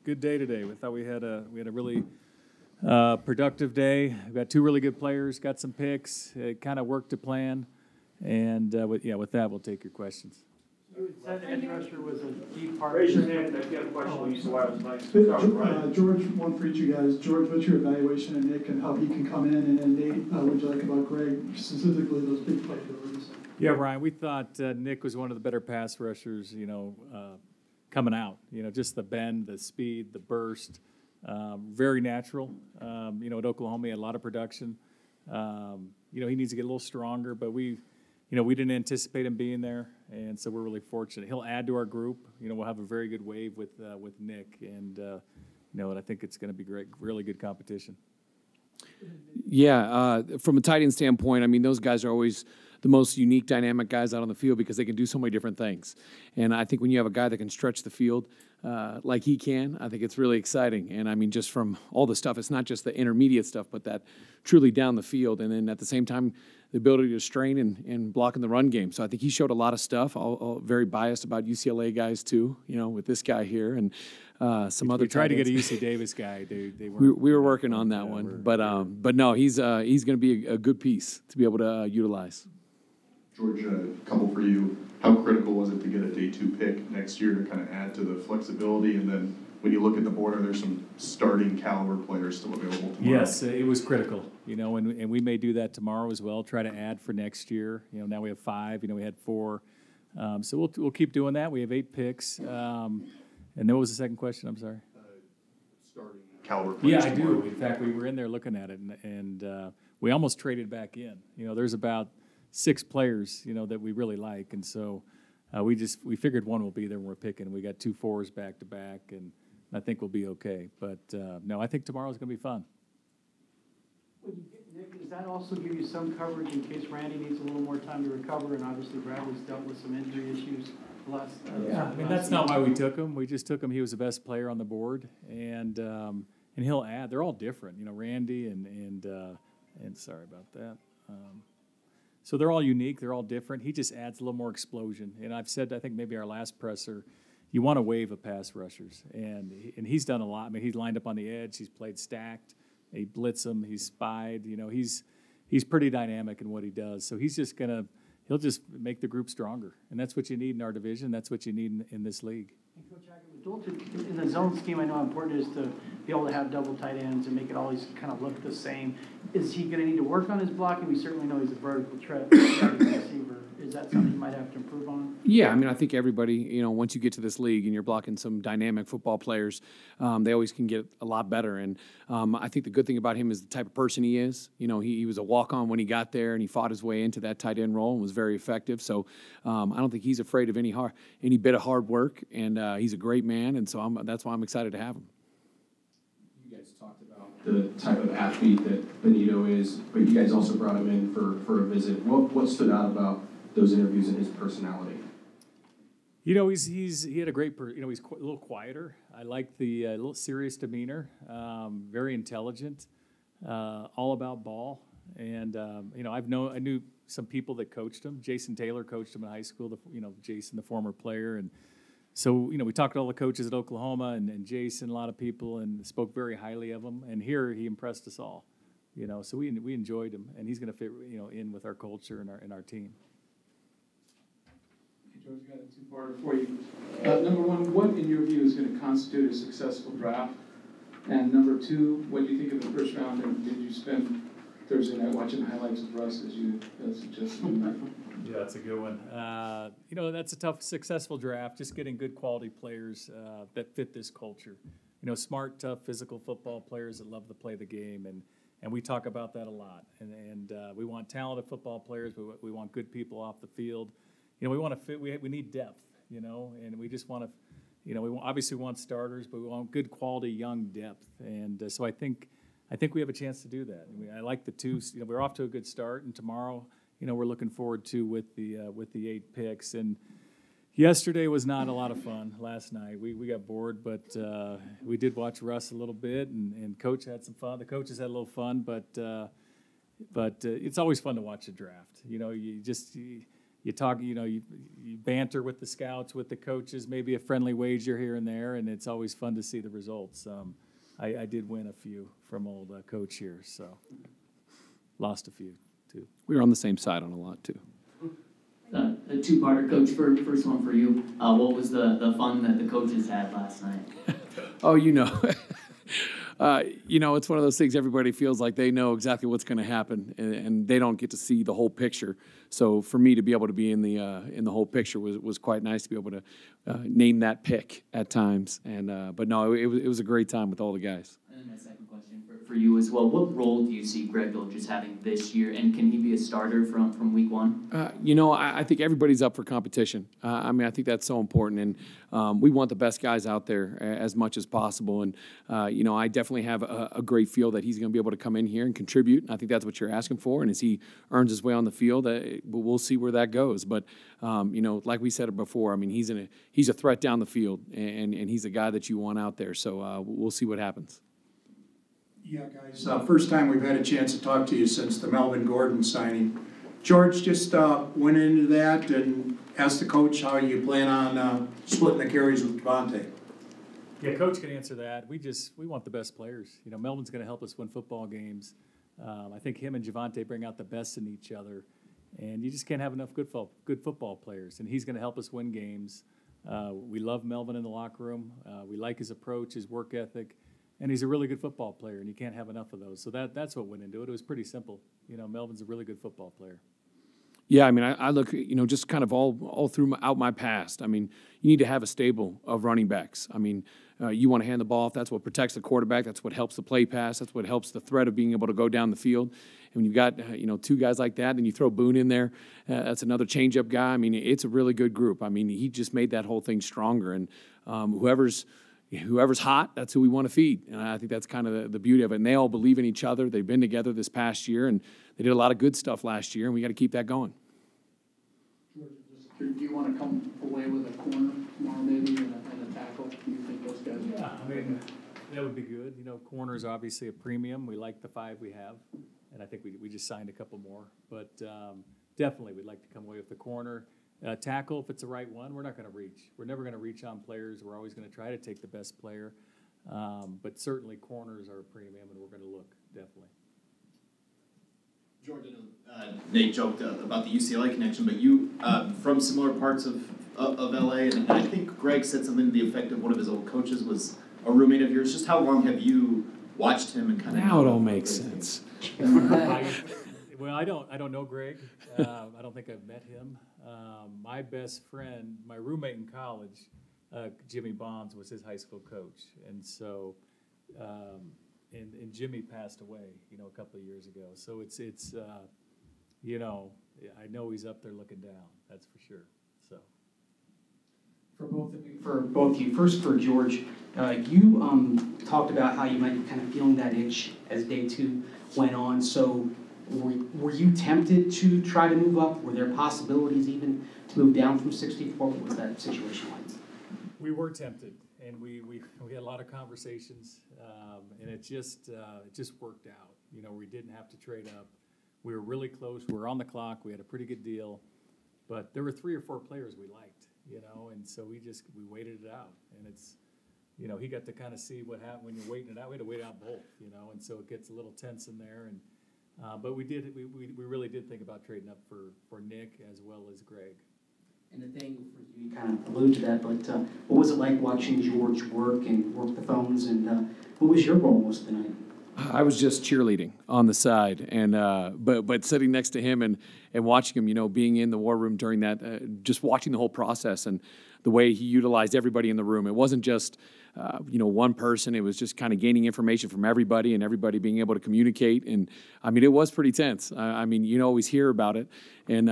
good day today. We thought we had a really productive day. We've got two really good players, got some picks. It kind of worked to plan. And with that, we'll take your questions. You said edge rusher was a key part. Raise your hand if you have a question. You said why it was nice. George, one for each of you guys. George, what's your evaluation of Nick and how he can come in? And then Nate, what would you like about Greg, specifically those big playabilities? Yeah, Ryan, we thought Nick was one of the better pass rushers, coming out. Just the bend, the speed, the burst, very natural. At Oklahoma, he had a lot of production. He needs to get a little stronger, but we didn't anticipate him being there, and so we're really fortunate. He'll add to our group. We'll have a very good wave with Nick, and I think it's going to be great, really good competition. Yeah, from a tight end standpoint, I mean, those guys are always the most unique, dynamic guys out on the field because they can do so many different things. And I think when you have a guy that can stretch the field like he can, I think it's really exciting. And, I mean, just from all the stuff, it's not just the intermediate stuff, but that truly down the field. And then at the same time, the ability to strain and block in the run game. So I think he showed a lot of stuff. All very biased about UCLA guys, too, with this guy here. And some other. We tried to get a UC Davis guy. They we were working on that one, but no, he's going to be a good piece to be able to utilize. George, a couple for you. How critical was it to get a day 2 pick next year to kind of add to the flexibility? And then when you look at the board, are there some starting caliber players still available tomorrow? Yes, it was critical. And we may do that tomorrow as well. Try to add for next year. Now we have 5. We had 4. So we'll keep doing that. We have 8 picks. And what was the second question? I'm sorry. Starting caliber players. Yeah, I do. In fact, we were in there looking at it, and we almost traded back in. There's about 6 players, that we really like, and so we figured one will be there when we're picking. We got 2 4s back to back, and I think we'll be okay. But no, I think tomorrow's going to be fun. Nick, does that also give you some coverage in case Randy needs a little more time to recover? And obviously Bradley's dealt with some injury issues. That's not why we took him. We just took him. He was the best player on the board, and he'll add. They're all different, Randy and sorry about that. So they're all unique. They're all different. He just adds a little more explosion. And I've said, I think maybe our last presser, you want a wave of pass rushers, and he's done a lot. I mean, he's lined up on the edge. He's played stacked. He blitz him. He's spied. He's pretty dynamic in what he does. So he's just he'll just make the group stronger, and that's what you need in our division. That's what you need in this league. And Coach Hackett, in the zone scheme, I know how important it is to be able to have double tight ends and make it always kind of look the same. Is he going to need to work on his blocking? We certainly know he's a vertical threat receiver. Is that something you might have to improve on? Yeah, I mean, I think everybody, once you get to this league and you're blocking some dynamic football players, they always can get a lot better. And I think the good thing about him is the type of person he is. He was a walk-on when he got there, and he fought his way into that tight end role and was very effective. So I don't think he's afraid of any bit of hard work, and he's a great man, and so that's why I'm excited to have him. You guys talked about the type of athlete that Benito is, but you guys also brought him in for a visit. What stood out about those interviews and his personality? He had a great he's a little quieter. I like the little serious demeanor, very intelligent, all about ball. And I knew some people that coached him. Jason Taylor coached him in high school. Jason, the former player, and so we talked to all the coaches at Oklahoma and Jason, a lot of people, and spoke very highly of him. And here he impressed us all. So we enjoyed him, and he's going to fit in with our culture and our team. George, got a 2-parter for you. Number 1, what in your view is going to constitute a successful draft? And number 2, what do you think of the first round? And did you spend Thursday night watching highlights of Russ as you suggested? Yeah, that's a good one. That's a tough, successful draft. Just getting good quality players that fit this culture. Smart, tough, physical football players that love to play the game, and we talk about that a lot. And we want talented football players, but we want good people off the field. We want to fit. We need depth, and we just want to, we obviously want starters, but we want good quality young depth. And so I think we have a chance to do that. I like the 2. We're off to a good start, and tomorrow, we're looking forward to with the 8 picks. And yesterday was not a lot of fun. Last night we got bored, but we did watch Russ a little bit, and Coach had some fun. The coaches had a little fun, but it's always fun to watch a draft. you talk, you banter with the scouts, with the coaches, maybe a friendly wager here and there, and it's always fun to see the results. I did win a few from old coach here, so lost a few too. We were on the same side on a lot too. A two-parter, Coach. First one for you. What was the fun that the coaches had last night? Oh, it's one of those things everybody feels like they know exactly what's going to happen, and they don't get to see the whole picture. So for me to be able to be in the whole picture was quite nice to be able to name that pick at times. And but no, it was a great time with all the guys. And then my second question for you as well. What role do you see Greg Gilchrist having this year, and can he be a starter from week one? I think everybody's up for competition. I think that's so important, and we want the best guys out there as much as possible. And I definitely have a great feel that he's going to be able to come in here and contribute. I think that's what you're asking for, and as he earns his way on the field, we'll see where that goes. But like we said before, he's a threat down the field, and he's a guy that you want out there. So we'll see what happens. Yeah, guys, first time we've had a chance to talk to you since the Melvin Gordon signing. George just went into that and asked the coach how you plan on splitting the carries with Javonte. Yeah, Coach can answer that. We want the best players. Melvin's going to help us win football games. I think him and Javonte bring out the best in each other, and you just can't have enough good football players. And he's going to help us win games. We love Melvin in the locker room. We like his approach, his work ethic. And he's a really good football player, and you can't have enough of those. So that's what went into it. It was pretty simple. Melvin's a really good football player. Yeah, I look, just kind of all throughout my past. You need to have a stable of running backs. You want to hand the ball off. That's what protects the quarterback. That's what helps the play pass. That's what helps the threat of being able to go down the field. And when you've got, two guys like that, and you throw Boone in there, that's another change-up guy. It's a really good group. He just made that whole thing stronger. And whoever's hot, that's who we want to feed. And I think that's kind of the beauty of it. And they all believe in each other. They've been together this past year, and they did a lot of good stuff last year, and we got to keep that going. Do you want to come away with a corner tomorrow maybe and a tackle? Do you think those guys? Yeah, that would be good. Corner's obviously a premium. We like the 5 we have, and I think we just signed a couple more. But definitely we'd like to come away with the corner. Tackle, if it's the right one, we're not going to reach. We're never going to reach on players. We're always going to try to take the best player. But certainly corners are a premium, and we're going to look, definitely. Jordan, Nate joked about the UCLA connection, but you, from similar parts of LA, and I think Greg said something to the effect of one of his old coaches was a roommate of yours. Just how long have you watched him and kind of... Now it all makes sense. Well, I don't know Greg. I don't think I've met him. My best friend, my roommate in college, Jimmy Bonds, was his high school coach, and so and Jimmy passed away, a couple of years ago. So it's I know he's up there looking down. That's for sure. So. For both of you, first for George, you talked about how you might be kind of feeling that itch as day 2 went on. So were you tempted to try to move up? Were there possibilities even to move down from 64? What was that situation like? We were tempted, and we had a lot of conversations, and it just worked out. We didn't have to trade up. We were really close. We were on the clock. We had a pretty good deal, but there were 3 or 4 players we liked, and so we waited it out. And it's, he got to kind of see what happened when you're waiting it out. We had to wait out both, and so it gets a little tense in there. And but we really did think about trading up for Nick as well as Greg. And the thing, you kind of alluded to that, but what was it like watching George work the phones, and what was your role most of the night? I was just cheerleading on the side, and but sitting next to him and watching him, being in the war room during that, just watching the whole process and the way he utilized everybody in the room. It wasn't just one person. It was just kind of gaining information from everybody and everybody being able to communicate. And it was pretty tense. You always hear about it, and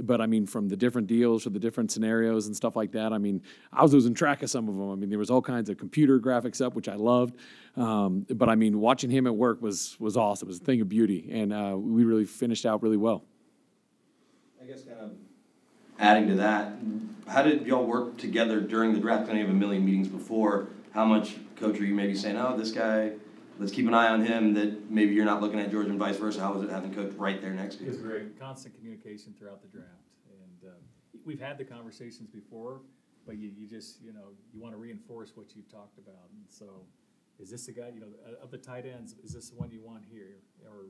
but from the different deals or the different scenarios and stuff like that. I was losing track of some of them. There was all kinds of computer graphics up, which I loved. But watching him at work was awesome. It was a thing of beauty, and we really finished out really well. I guess kind of adding to that, how did y'all work together during the draft? I know you have a million meetings before. How much, Coach, are you maybe saying, oh, this guy, let's keep an eye on him, that maybe you're not looking at George and vice versa? How was it having Coach right there next to you? It was great. Constant communication throughout the draft. And we've had the conversations before, but you just, you want to reinforce what you've talked about. And so, is this the guy, of the tight ends, is this the one you want here? Or,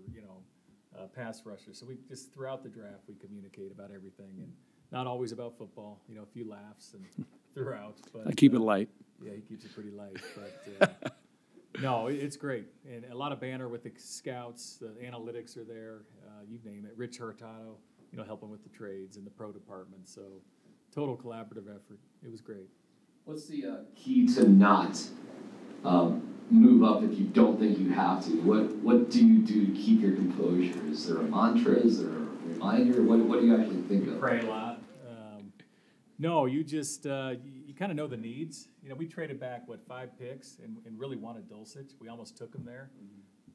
pass rusher. So we just, throughout the draft, we communicate about everything, and not always about football, a few laughs and throughout. But I keep it light. Yeah, he keeps it pretty light, but no, it's great. And a lot of banter with the scouts, the analytics are there, you name it. Rich Hurtado, helping with the trades and the pro department. So total collaborative effort. It was great. What's the key to not move up if you don't think you have to? What do you do to keep your composure? Is there a mantra? Is there a reminder? What do you actually think of? Pray a lot. No, you just you kind of know the needs. We traded back 5 picks and really wanted Dulcich. We almost took him there,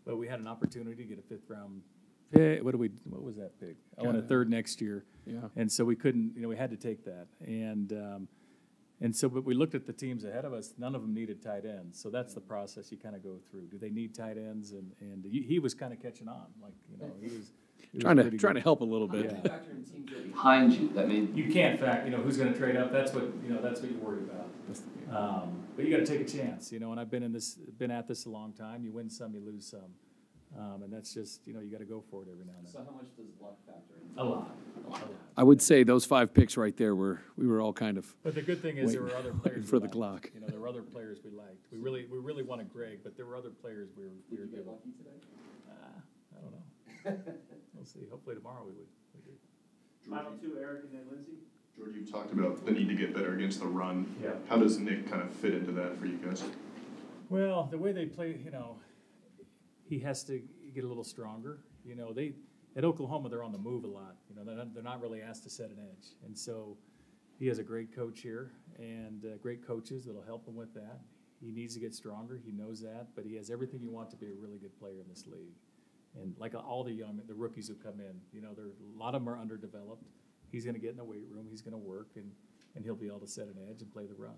but we had an opportunity to get a 5th round pick. What was that pick? Oh, and a 3rd next year. Yeah. And so we couldn't. We had to take that. And so, but we looked at the teams ahead of us. None of them needed tight ends. So that's the process you kind of go through. Do they need tight ends? And he was kind of catching on. He was trying to help a little bit. Yeah. Factor in teams that are behind you. That mean you can't who's going to trade up. That's what you're worried about. But you got to take a chance. And I've been at this a long time. You win some, you lose some. And that's just, you got to go for it every now and then. So how much does luck factor in? A lot. I would say those 5 picks right there we were all kind of. But the good thing is there were other players for the clock. There were other players we liked. We really wanted Greg, but there were other players we were Did you good. get lucky today? I don't know. We'll see. Hopefully tomorrow we would. Final 2, Eric and then Lindsay. George, you talked about the need to get better against the run. Yeah. How does Nick kind of fit into that for you guys? Well, the way they play, he has to get a little stronger. They at Oklahoma they're on the move a lot. They're not really asked to set an edge, and so he has a great coach here and great coaches that'll help him with that. He needs to get stronger. He knows that, but he has everything you want to be a really good player in this league. And like all the rookies who come in, a lot of them are underdeveloped. He's going to get in the weight room. He's going to work, and he'll be able to set an edge and play the run,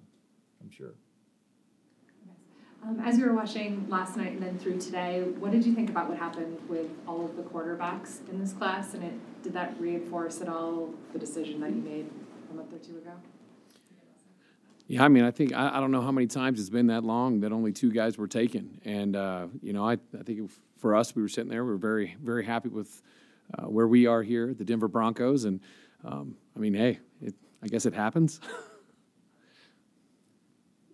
I'm sure. As you were watching last night and then through today, what did you think about what happened with all of the quarterbacks in this class? And did that reinforce at all the decision that you made a month or 2 ago? Yeah, I mean, I think I don't know how many times it's been that long that only 2 guys were taken, and I think for us, we were sitting there, we were very, very happy with where we are here at the Denver Broncos, and hey, I guess it happens.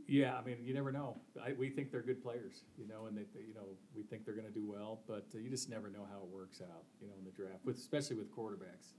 Yeah, you never know. We think they're good players, and we think they're going to do well, but you just never know how it works out, in the draft, especially with quarterbacks,